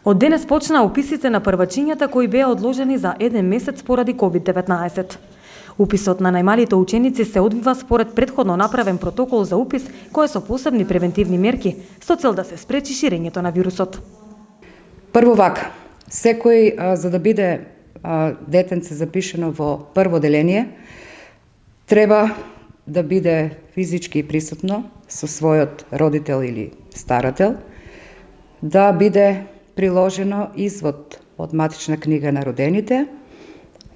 Од денес почнаа уписите на првачињата кои беа одложени за 1 месец поради COVID-19. Уписот на најмалите ученици се одвива според претходно направен протокол за упис, кој со посебни превентивни мерки со цел да се спречи ширењето на вирусот. Прво вака, секој за да биде детенце запишено во прво деление, треба да биде физички присутно со својот родител или старател, да биде приложено извод од матична книга на родените,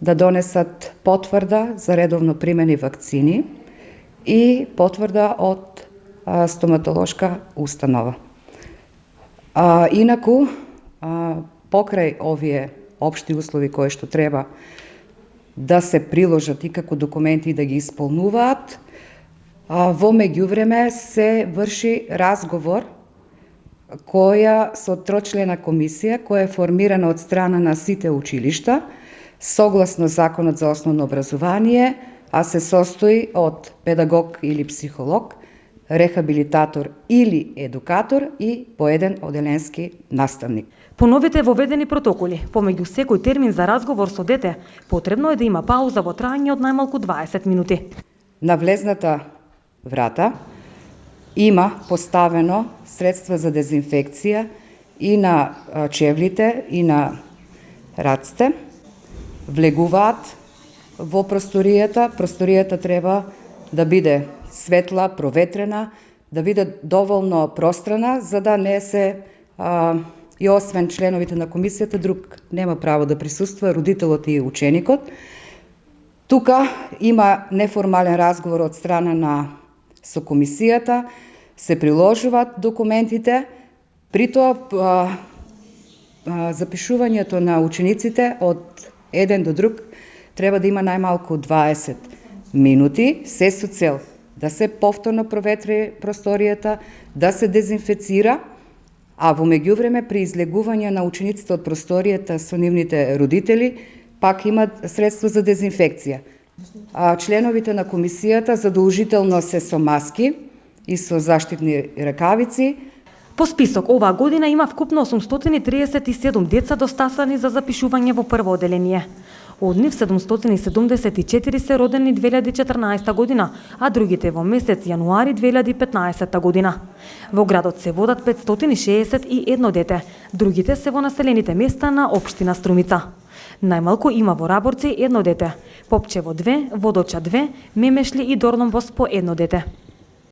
да донесат потврда за редовно примени вакцини и потврда од стоматолошка установа. Инаку, покрај овие општи услови кои што треба да се приложат и како документи да ги исполнуваат, во меѓувреме се врши разговор која со трочлена комисија, која е формирана од страна на сите училишта, согласно Законот за основно образование, а се состои од педагог или психолог, рехабилитатор или едукатор и по еден оделенски наставник. По новите воведени протоколи, помеѓу секој термин за разговор со дете, потребно е да има пауза во трајање од најмалку 20 минути. На влезната врата има поставено средства за дезинфекција и на чевлите и на раците. Влегуваат во просторијата. Просторијата треба да биде светла, проветрена, да биде доволно пространа, за да не се и освен членовите на комисијата, друг нема право да присуствува, родителот и ученикот. Тука има неформален разговор од страна на со комисијата, се приложуваат документите, при тоа запишувањето на учениците од еден до друг треба да има најмалку 20 минути, се со цел да се повторно проветри просторијата, да се дезинфецира, а во меѓувреме при излегување на учениците од просторијата со нивните родители, пак имат средство за дезинфекција. Членовите на комисијата задолжително се со маски и со заштитни ракавици. По список, оваа година има вкупно 837 деца достасани за запишување во прво оделение. Од нив 774 се родени 2014 година, а другите во месец јануари 2015 година. Во градот се водат 561 дете, другите се во населените места на општина Струмица. Најмалку има во Раборци едно дете, Попчево 2, Водоча 2, Мемешли и Дорномбос по едно дете.